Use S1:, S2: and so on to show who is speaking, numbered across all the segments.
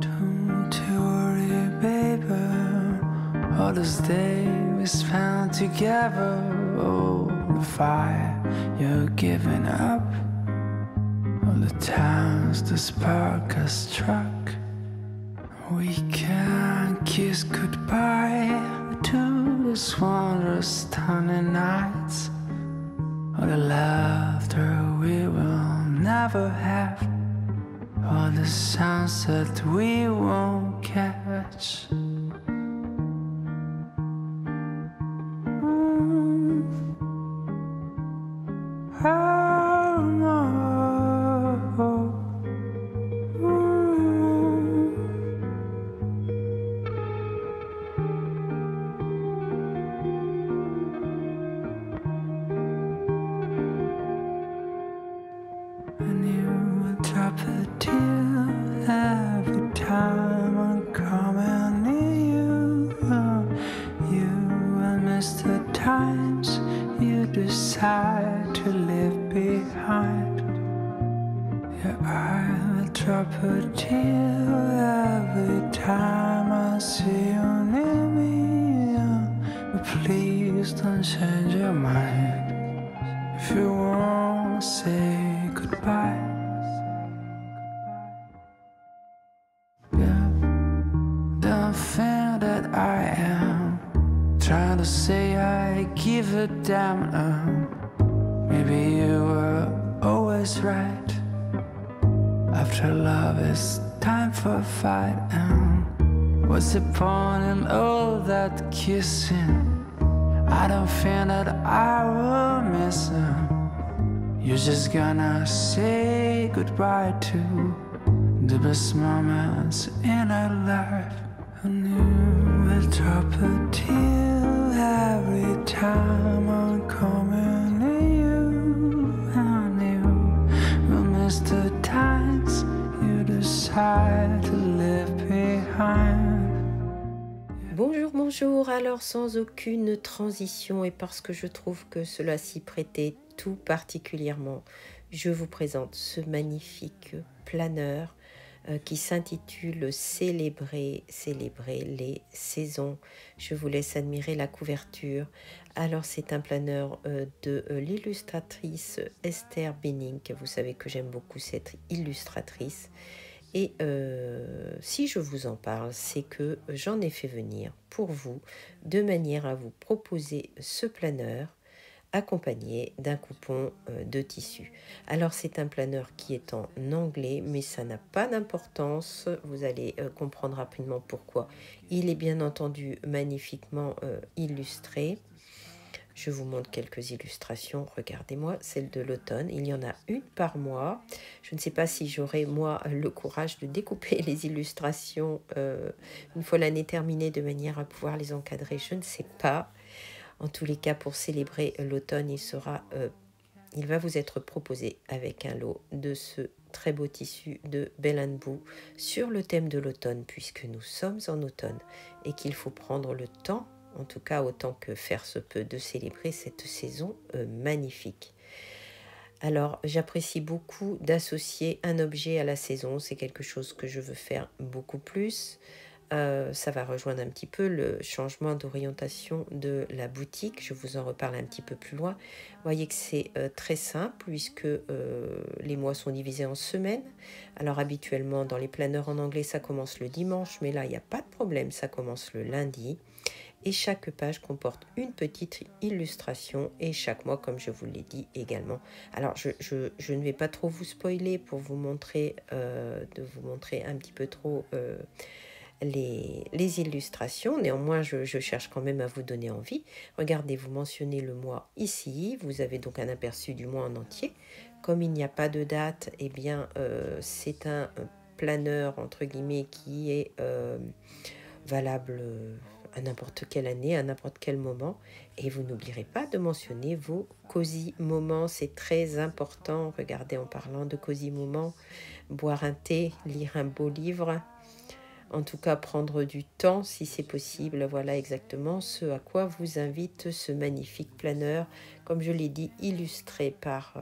S1: Don't you worry, baby. All those days we spent together. Oh, the fire you're giving up. All the times the spark has struck. We can kiss goodbye to this wondrous stunning nights. All the laughter we will never have. All the sunset we won't catch. Oh, no. And you will drop a tear every time I'm coming near you. You will miss the times you decide to leave behind. Yeah, I will drop a tear every time I see you near me. But please don't change your mind if you won't say goodbye. Yeah, don't think that I am trying to say I give a damn. Maybe you were always right. After love, it's time for a fight. And what's the point in all that kissing? I don't think that I will miss him. You're just gonna say goodbye to the best moments in our life. And you will drop a tear every time I'm coming near you. And you will miss the times you decide to leave behind.
S2: Bonjour, bonjour. Alors sans aucune transition et parce que je trouve que cela s'y prêtait tout particulièrement, je vous présente ce magnifique planeur qui s'intitule Célébrer les saisons. Je vous laisse admirer la couverture. Alors c'est un planeur de l'illustratrice Esther Benning. Vous savez que j'aime beaucoup cette illustratrice. Et si je vous en parle, c'est que j'en ai fait venir pour vous de manière à vous proposer ce planeur accompagné d'un coupon de tissu. Alors c'est un planeur qui est en anglais, mais ça n'a pas d'importance. Vous allez comprendre rapidement pourquoi. Il est bien entendu magnifiquement illustré. Je vous montre quelques illustrations. Regardez-moi, celle de l'automne. Il y en a une par mois. Je ne sais pas si j'aurai, moi, le courage de découper les illustrations une fois l'année terminée de manière à pouvoir les encadrer. Je ne sais pas. En tous les cas, pour célébrer l'automne, il va vous être proposé avec un lot de ce très beau tissu de Bell & Boo sur le thème de l'automne, puisque nous sommes en automne et qu'il faut prendre le temps, en tout cas autant que faire se peut, de célébrer cette saison magnifique. Alors, j'apprécie beaucoup d'associer un objet à la saison. C'est quelque chose que je veux faire beaucoup plus. Ça va rejoindre un petit peu le changement d'orientation de la boutique. Je vous en reparle un petit peu plus loin. Vous voyez que c'est très simple puisque les mois sont divisés en semaines. Alors habituellement dans les planeurs en anglais ça commence le dimanche, mais là il n'y a pas de problème, ça commence le lundi. Et chaque page comporte une petite illustration et chaque mois, comme je vous l'ai dit également. Alors, je ne vais pas trop vous spoiler pour vous montrer, de vous montrer un petit peu trop les illustrations. Néanmoins, je cherche quand même à vous donner envie. Regardez, vous mentionnez le mois ici. Vous avez donc un aperçu du mois en entier. Comme il n'y a pas de date, eh bien, c'est un planeur, entre guillemets, qui est valable à n'importe quelle année, à n'importe quel moment. Et vous n'oublierez pas de mentionner vos cosy moments, c'est très important. Regardez, en parlant de cosy moments, boire un thé, lire un beau livre, en tout cas prendre du temps si c'est possible. Voilà exactement ce à quoi vous invite ce magnifique planeur, comme je l'ai dit, illustré par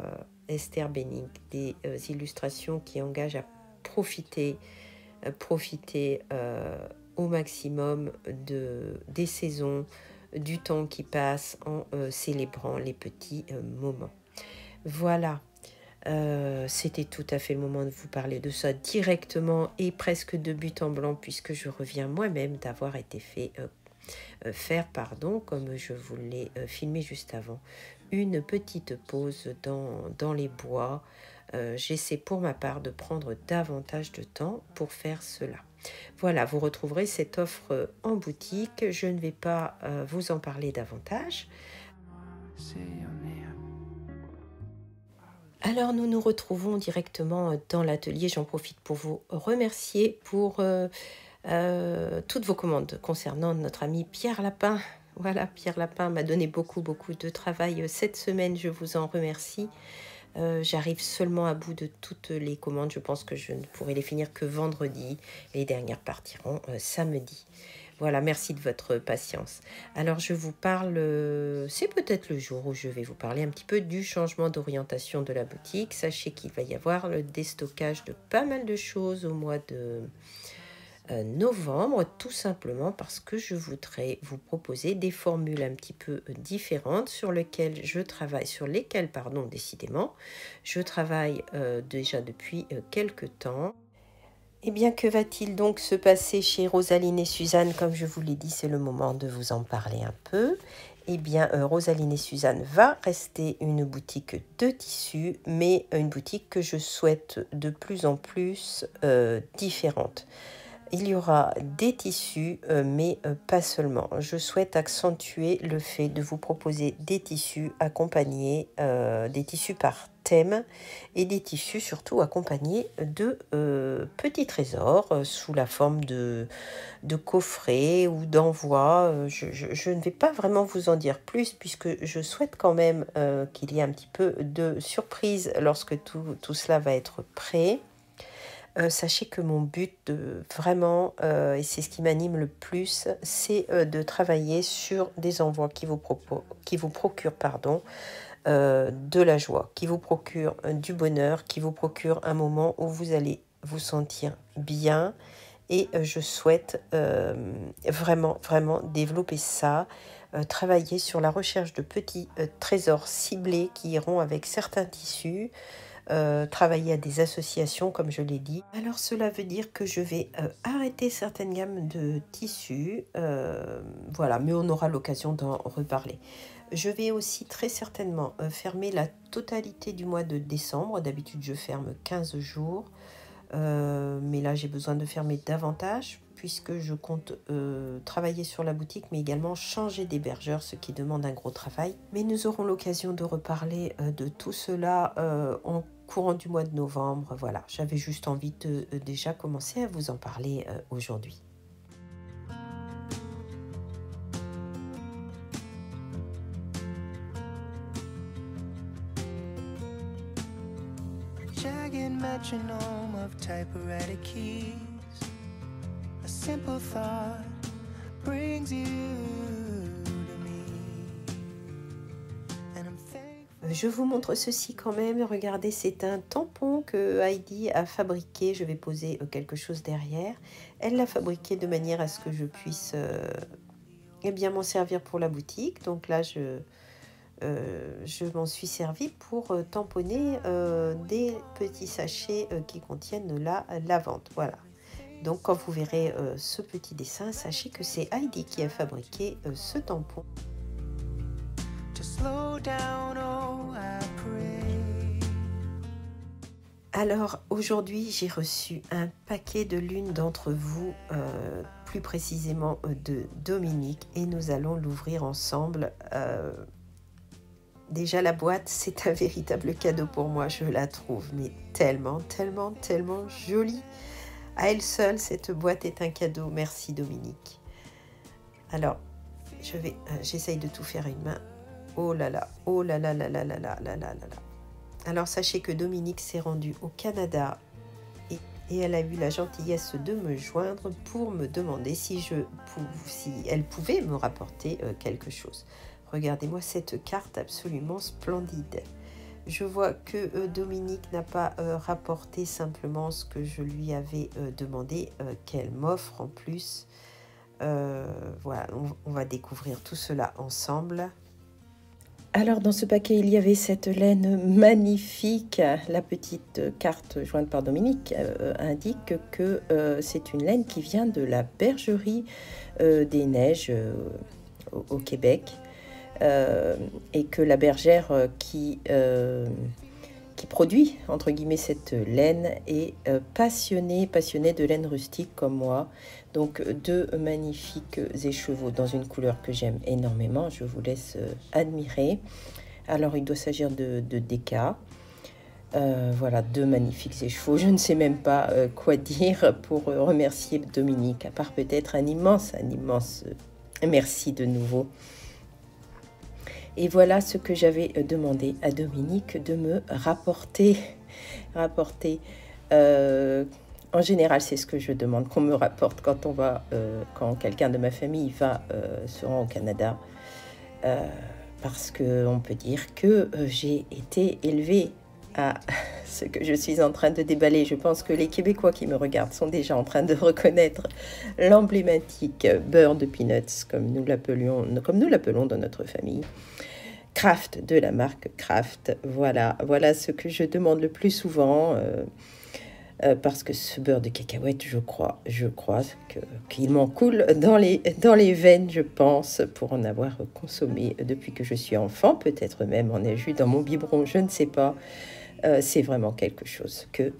S2: Esther Benning, des illustrations qui engagent à profiter profiter au maximum des saisons, du temps qui passe en célébrant les petits moments. Voilà, c'était tout à fait le moment de vous parler de ça directement et presque de but en blanc puisque je reviens moi-même d'avoir été faire, comme je vous l'ai filmé juste avant, une petite pause dans les bois. J'essaie pour ma part de prendre davantage de temps pour faire cela. Voilà, vous retrouverez cette offre en boutique. Je ne vais pas vous en parler davantage. Alors nous nous retrouvons directement dans l'atelier. J'en profite pour vous remercier pour toutes vos commandes concernant notre ami Pierre Lapin. Voilà, Pierre Lapin m'a donné beaucoup de travail cette semaine. Je vous en remercie. J'arrive seulement à bout de toutes les commandes. Je pense que je ne pourrai les finir que vendredi. Les dernières partiront samedi. Voilà, merci de votre patience. Alors, je vous parle, c'est peut-être le jour où je vais vous parler un petit peu du changement d'orientation de la boutique. Sachez qu'il va y avoir le déstockage de pas mal de choses au mois de novembre, tout simplement parce que je voudrais vous proposer des formules un petit peu différentes sur lesquelles décidément, je travaille déjà depuis quelques temps. Eh bien, que va-t-il donc se passer chez Rosaline et Suzanne? Comme je vous l'ai dit, c'est le moment de vous en parler un peu. Eh bien, Rosaline et Suzanne va rester une boutique de tissus, mais une boutique que je souhaite de plus en plus différente. Il y aura des tissus, mais pas seulement. Je souhaite accentuer le fait de vous proposer des tissus accompagnés, des tissus par thème et des tissus surtout accompagnés de petits trésors sous la forme de coffrets ou d'envois. Je ne vais pas vraiment vous en dire plus puisque je souhaite quand même qu'il y ait un petit peu de surprise lorsque tout cela va être prêt. Sachez que mon but vraiment, et c'est ce qui m'anime le plus, c'est de travailler sur des envois qui vous procurent de la joie, qui vous procurent du bonheur, qui vous procurent un moment où vous allez vous sentir bien. Et je souhaite vraiment développer ça, travailler sur la recherche de petits trésors ciblés qui iront avec certains tissus, travailler à des associations comme je l'ai dit. Alors cela veut dire que je vais arrêter certaines gammes de tissus, voilà, mais on aura l'occasion d'en reparler. Je vais aussi très certainement fermer la totalité du mois de décembre. D'habitude je ferme 15 jours, mais là j'ai besoin de fermer davantage puisque je compte travailler sur la boutique, mais également changer d'hébergeur, ce qui demande un gros travail. Mais nous aurons l'occasion de reparler de tout cela en courant du mois de novembre. Voilà, j'avais juste envie de déjà commencer à vous en parler aujourd'hui.
S1: Jagged metronome of typewriter keys. A simple thought brings you to me. And I'm thankful. Je vous montre ceci quand même. Regardez, c'est un tampon que Heidi a fabriqué. Je vais poser quelque chose derrière. Elle l'a fabriqué de manière à ce que je puisse bien m'en servir pour la boutique. Donc là, je m'en suis servi pour tamponner des petits sachets qui contiennent la lavande. Voilà. Donc quand vous verrez ce petit dessin, sachez que c'est Heidi qui a fabriqué ce tampon. Alors aujourd'hui, j'ai reçu un paquet de l'une d'entre vous, plus précisément de Dominique, et nous allons l'ouvrir ensemble. Déjà la boîte, c'est un véritable cadeau pour moi, je la trouve mais tellement jolie. À elle seule, cette boîte est un cadeau. Merci Dominique. Alors, j'essaye de tout faire une main. Oh là là, oh là là là là là là là là là. Alors sachez que Dominique s'est rendue au Canada et elle a eu la gentillesse de me joindre pour me demander si elle pouvait me rapporter quelque chose. Regardez-moi cette carte absolument splendide.
S2: Je vois que Dominique n'a pas rapporté simplement ce que je lui avais demandé, qu'elle m'offre en plus. Voilà, on va découvrir tout cela ensemble. Alors dans ce paquet, il y avait cette laine magnifique. La petite carte jointe par Dominique indique que c'est une laine qui vient de la bergerie des Neiges au Québec. Et que la bergère qui produit, entre guillemets, cette laine est passionnée de laine rustique comme moi. Donc, deux magnifiques écheveaux dans une couleur que j'aime énormément. Je vous laisse admirer. Alors, il doit s'agir de Deka. Voilà, deux magnifiques écheveaux. Je ne sais même pas quoi dire pour remercier Dominique, à part peut-être un immense merci de nouveau. Et voilà ce que j'avais demandé à Dominique de me rapporter. En général, c'est ce que je demande qu'on me rapporte quand quelqu'un de ma famille se rend au Canada. Parce qu'on peut dire que j'ai été élevée à ce que je suis en train de déballer. Je pense que les Québécois qui me regardent sont déjà en train de reconnaître l'emblématique beurre de peanuts, comme nous l'appelons dans notre famille. Kraft, de la marque Kraft. Voilà ce que je demande le plus souvent, parce que ce beurre de cacahuète, je crois qu'il m'en coule dans les veines, je pense, pour en avoir consommé depuis que je suis enfant, peut-être même en ai eu dans mon biberon, je ne sais pas. C'est vraiment quelque chose que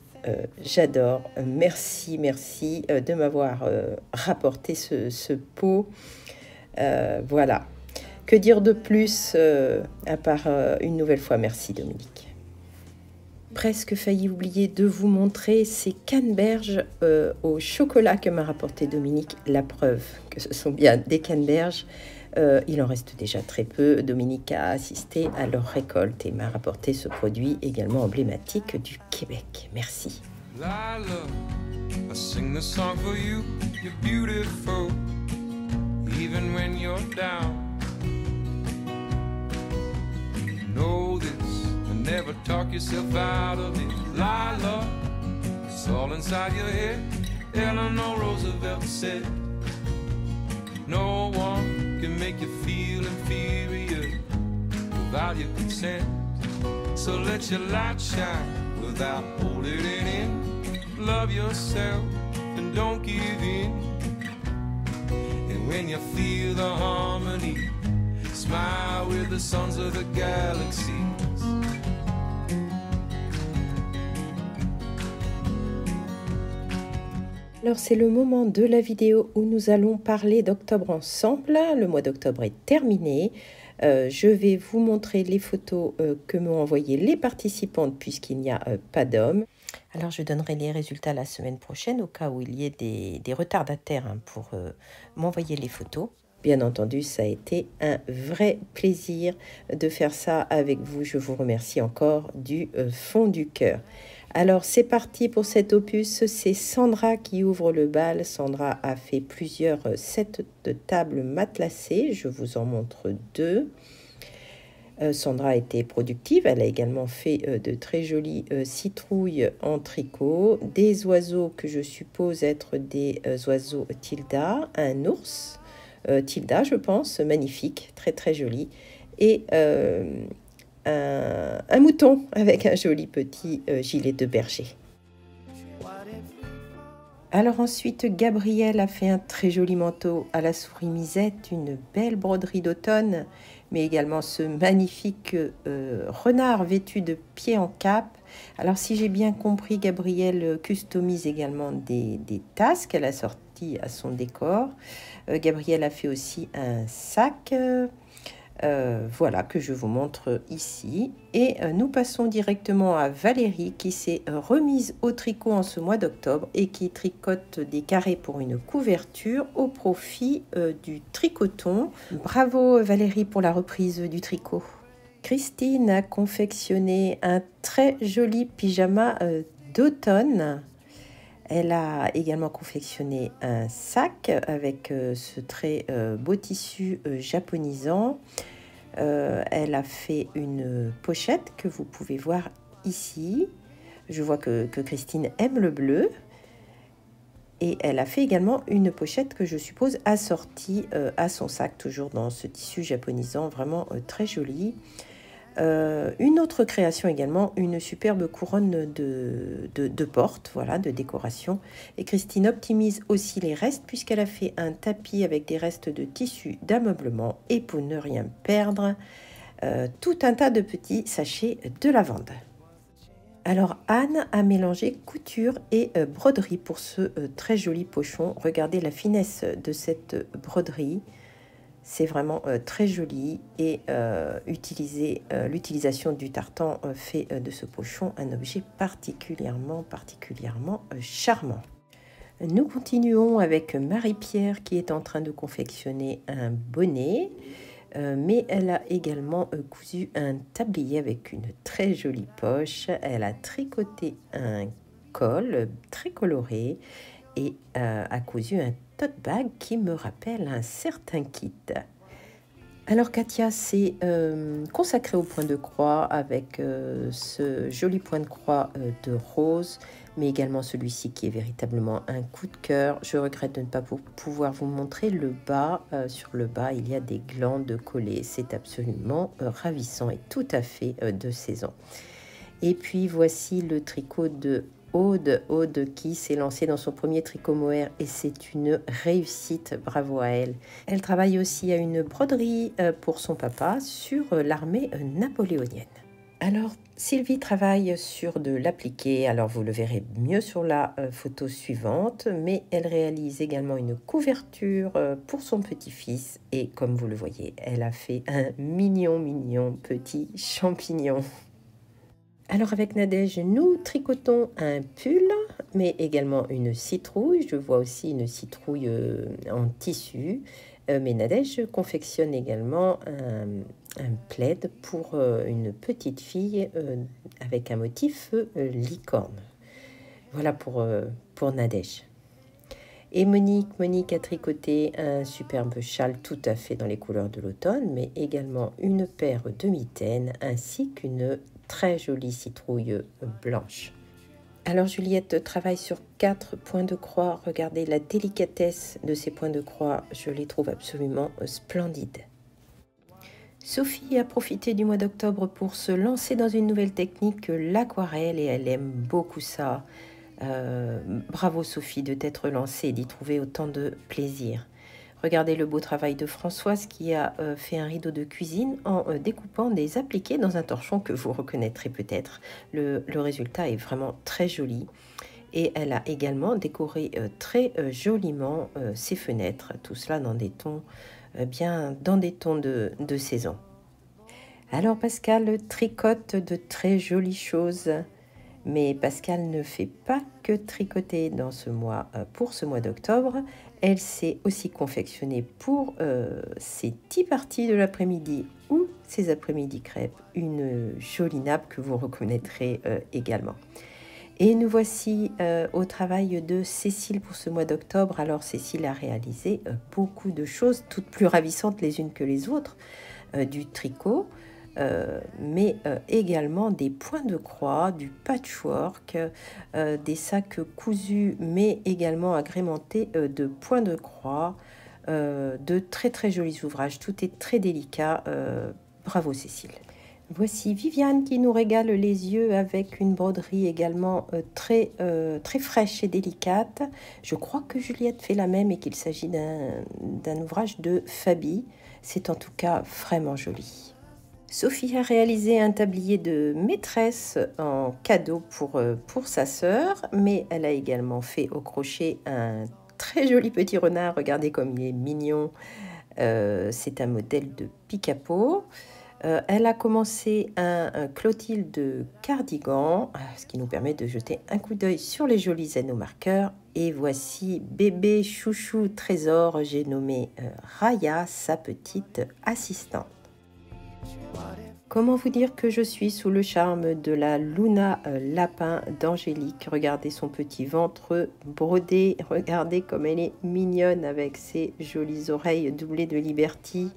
S2: j'adore. Merci de m'avoir rapporté ce pot. Voilà. Que dire de plus, à part une nouvelle fois, merci Dominique. Presque failli oublier de vous montrer ces canneberges au chocolat que m'a rapporté Dominique. La preuve que ce sont bien des canneberges. Il en reste déjà très peu. Dominique a assisté à leur récolte et m'a rapporté ce produit également emblématique du Québec. Merci. Lila, I sing the song for you. You're beautiful, even when you're down. Know this and never talk yourself out of it. Lila, it's all inside your head. Eleanor Roosevelt said, no one can make you feel inferior without your consent. So let your light shine without holding it in. Love yourself and don't give in. And when you feel the harmony, smile with the sons of the galaxies. Alors c'est le moment de la vidéo où nous allons parler d'octobre ensemble. Le mois d'octobre est terminé. Je vais vous montrer les photos que m'ont envoyées les participantes puisqu'il n'y a pas d'hommes. Alors je donnerai les résultats la semaine prochaine au cas où il y ait des retardataires pour m'envoyer les photos. Bien entendu, ça a été un vrai plaisir de faire ça avec vous. Je vous remercie encore du fond du cœur. Alors, c'est parti pour cet opus. C'est Sandra qui ouvre le bal. Sandra a fait plusieurs sets de tables matelassées. Je vous en montre deux. Sandra a été productive. Elle a également fait de très jolies citrouilles en tricot, des oiseaux que je suppose être des oiseaux Tilda, un ours. Tilda, je pense, magnifique, très très joli, et un mouton avec un joli petit gilet de berger. Alors ensuite, Gabrielle a fait un très joli manteau à la souris misette, une belle broderie d'automne, mais également ce magnifique renard vêtu de pied en cap. Alors si j'ai bien compris, Gabrielle customise également des tasses qu'elle a sorties à son décor. Gabrielle a fait aussi un sac, voilà, que je vous montre ici. Et nous passons directement à Valérie qui s'est remise au tricot en ce mois d'octobre et qui tricote des carrés pour une couverture au profit du tricoton. Bravo Valérie pour la reprise du tricot. Christine a confectionné un très joli pyjama d'automne. Elle a également confectionné un sac avec ce très beau tissu japonisant. Elle a fait une pochette que vous pouvez voir ici. Je vois que Christine aime le bleu. Et elle a fait également une pochette que je suppose assortie à son sac, toujours dans ce tissu japonisant, vraiment très joli. Une autre création également, une superbe couronne de porte, voilà, de décoration. Et Christine optimise aussi les restes puisqu'elle a fait un tapis avec des restes de tissu d'ameublement et pour ne rien perdre, tout un tas de petits sachets de lavande. Alors Anne a mélangé couture et broderie pour ce très joli pochon. Regardez la finesse de cette broderie. C'est vraiment très joli et l'utilisation du tartan fait de ce pochon un objet particulièrement charmant. Nous continuons avec Marie-Pierre qui est en train de confectionner un bonnet. Mais elle a également cousu un tablier avec une très jolie poche. Elle a tricoté un col très coloré et a cousu un tote bag qui me rappelle un certain kit. Alors Katia s'est consacrée au point de croix avec ce joli point de croix de rose, mais également celui-ci qui est véritablement un coup de cœur. Je regrette de ne pas pouvoir vous montrer le bas. Sur le bas, il y a des glandes collées. C'est absolument ravissant et tout à fait de saison. Et puis voici le tricot de Aude qui s'est lancée dans son premier tricot mohair et c'est une réussite, bravo à elle. Elle travaille aussi à une broderie pour son papa sur l'armée napoléonienne. Alors Sylvie travaille sur de l'appliqué, alors vous le verrez mieux sur la photo suivante, mais elle réalise également une couverture pour son petit-fils et comme vous le voyez, elle a fait un mignon petit champignon. Alors avec Nadège, nous tricotons un pull, mais également une citrouille. Je vois aussi une citrouille en tissu. Mais Nadège confectionne également un plaid pour une petite fille avec un motif licorne. Voilà pour Nadège. Et Monique a tricoté un superbe châle tout à fait dans les couleurs de l'automne, mais également une paire de mitaines ainsi qu'une très jolie citrouille blanche. Alors Juliette travaille sur 4 points de croix. Regardez la délicatesse de ces points de croix, je les trouve absolument splendides. Sophie a profité du mois d'octobre pour se lancer dans une nouvelle technique, l'aquarelle, et elle aime beaucoup ça. Bravo Sophie de t'être lancée et d'y trouver autant de plaisir. Regardez le beau travail de Françoise qui a fait un rideau de cuisine en découpant des appliqués dans un torchon que vous reconnaîtrez peut-être. Le résultat est vraiment très joli. Et elle a également décoré très joliment ses fenêtres. Tout cela dans des tons de saison. Alors Pascal tricote de très jolies choses. Mais Pascal ne fait pas que tricoter dans ce mois, pour ce mois d'octobre. Elle s'est aussi confectionnée pour ses 10 parties de l'après-midi ou ses après-midi crêpes, une jolie nappe que vous reconnaîtrez également. Et nous voici au travail de Cécile pour ce mois d'octobre. Alors Cécile a réalisé beaucoup de choses, toutes plus ravissantes les unes que les autres, du tricot, mais également des points de croix, du patchwork, des sacs cousus, mais également agrémentés de points de croix, de très jolis ouvrages. Tout est très délicat. Bravo Cécile. Voici Viviane qui nous régale les yeux avec une broderie également très fraîche et délicate. Je crois que Juliette fait la même et qu'il s'agit d'un ouvrage de Fabi. C'est en tout cas vraiment joli. Sophie a réalisé un tablier de maîtresse en cadeau pour sa sœur, mais elle a également fait au crochet un très joli petit renard. Regardez comme il est mignon. C'est un modèle de picapo. Elle a commencé un Clotilde cardigan, ce qui nous permet de jeter un coup d'œil sur les jolis anneaux marqueurs. Et voici bébé chouchou trésor, j'ai nommé Raya, sa petite assistante. Comment vous dire que je suis sous le charme de la Luna lapin d'Angélique. Regardez son petit ventre brodé, regardez comme elle est mignonne avec ses jolies oreilles doublées de Liberty.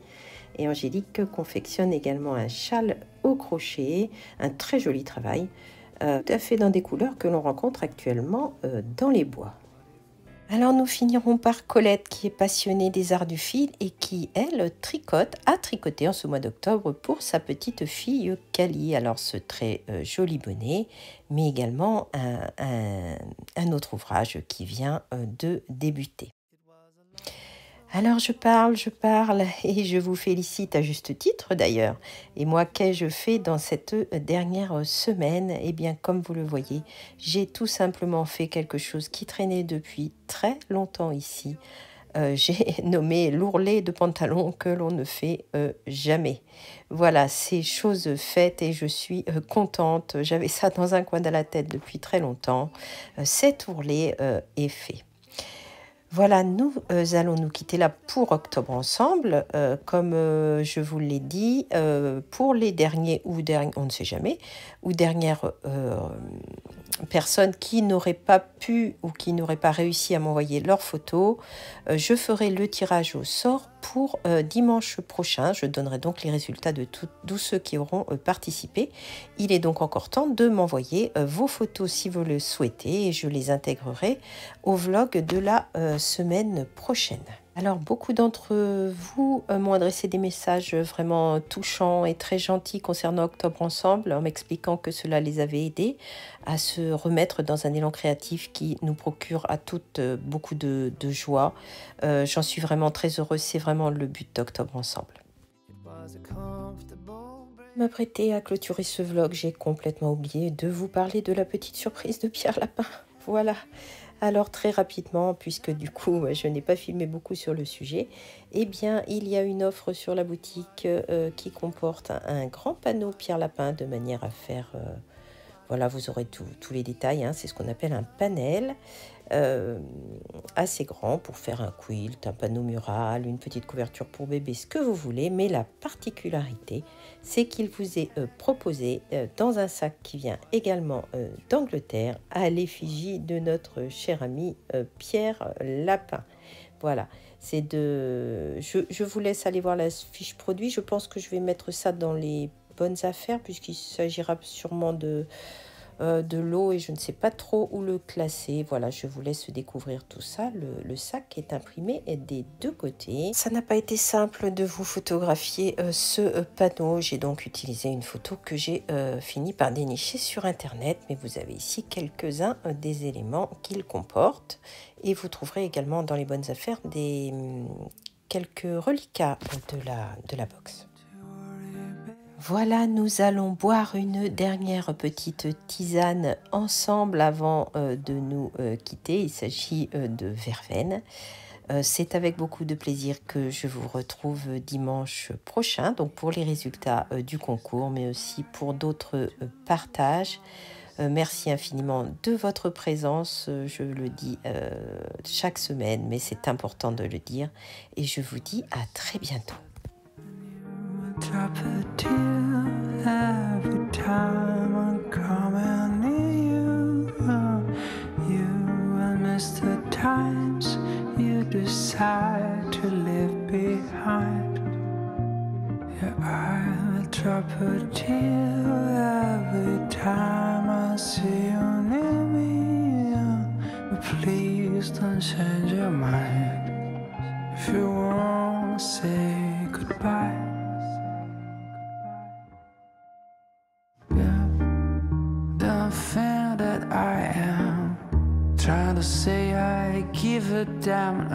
S2: Et Angélique confectionne également un châle au crochet, un très joli travail, tout à fait dans des couleurs que l'on rencontre actuellement dans les bois. Alors nous finirons par Colette qui est passionnée des arts du fil et qui, elle, a tricoté en ce mois d'octobre pour sa petite fille Cali. Alors ce très joli bonnet, mais également un autre ouvrage qui vient de débuter. Alors je parle et je vous félicite à juste titre d'ailleurs. Et moi, qu'ai-je fait dans cette dernière semaine? Eh bien, comme vous le voyez, j'ai tout simplement fait quelque chose qui traînait depuis très longtemps ici. J'ai nommé l'ourlet de pantalon que l'on ne fait jamais. Voilà, c'est chose faite et je suis contente. J'avais ça dans un coin de la tête depuis très longtemps. Cet ourlet est fait. Voilà, nous allons nous quitter là pour octobre ensemble. Comme je vous l'ai dit, pour les derniers on ne sait jamais, ou dernières personnes qui n'auraient pas pu ou qui n'auraient pas réussi à m'envoyer leurs photos, je ferai le tirage au sort pour dimanche prochain. Je donnerai donc les résultats de tous ceux qui auront participé. Il est donc encore temps de m'envoyer vos photos si vous le souhaitez et je les intégrerai au vlog de la semaine prochaine. Alors beaucoup d'entre vous m'ont adressé des messages vraiment touchants et très gentils concernant Octobre Ensemble en m'expliquant que cela les avait aidés à se remettre dans un élan créatif qui nous procure à toutes beaucoup de joie. J'en suis vraiment très heureuse, c'est vraiment le but d'Octobre Ensemble. M'apprêter à clôturer ce vlog, j'ai complètement oublié de vous parler de la petite surprise de Pierre Lapin. Voilà. Alors très rapidement, puisque du coup je n'ai pas filmé beaucoup sur le sujet, eh bien il y a une offre sur la boutique qui comporte un grand panneau Pierre Lapin de manière à faire, voilà, vous aurez tous les détails, hein, c'est ce qu'on appelle un panel assez grand pour faire un quilt, un panneau mural, une petite couverture pour bébé, ce que vous voulez, mais la particularité c'est qu'il vous est proposé dans un sac qui vient également d'Angleterre à l'effigie de notre cher ami Pierre Lapin. Voilà, je vous laisse aller voir la fiche produit. Je pense que je vais mettre ça dans les bonnes affaires puisqu'il s'agira sûrement de l'eau et je ne sais pas trop où le classer. Voilà, je vous laisse découvrir tout ça. Le sac est imprimé des deux côtés. Ça n'a pas été simple de vous photographier ce panneau. J'ai donc utilisé une photo que j'ai fini par dénicher sur internet, mais vous avez ici quelques-uns des éléments qu'il comporte et vous trouverez également dans les bonnes affaires quelques reliquats de la box. Voilà, nous allons boire une dernière petite tisane ensemble avant de nous quitter. Il s'agit de verveine. C'est avec beaucoup de plaisir que je vous retrouve dimanche prochain, donc pour les résultats du concours, mais aussi pour d'autres partages. Merci infiniment de votre présence. Je le dis chaque semaine, mais c'est important de le dire. Et je vous dis à très bientôt.
S1: Drop a tear every time I'm coming near you. You will miss the times you decide to leave behind. Yeah, I'll drop a tear every time I see you near me. But please don't change your mind if you won't say goodbye. That I am trying to say I give a damn.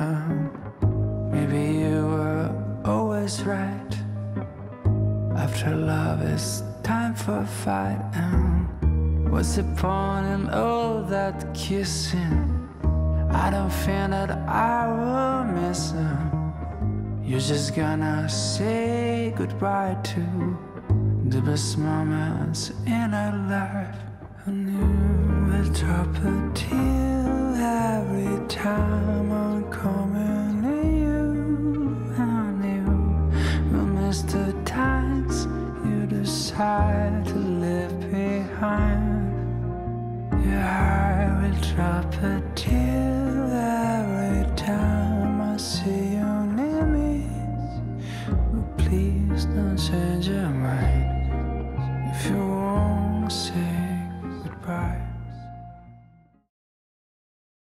S1: Maybe you were always right. After love, it's time for a fight. And what's the point in all that kissing? I don't feel that I will miss him. You're just gonna say goodbye to the best moments in our life. And you will drop a tear every time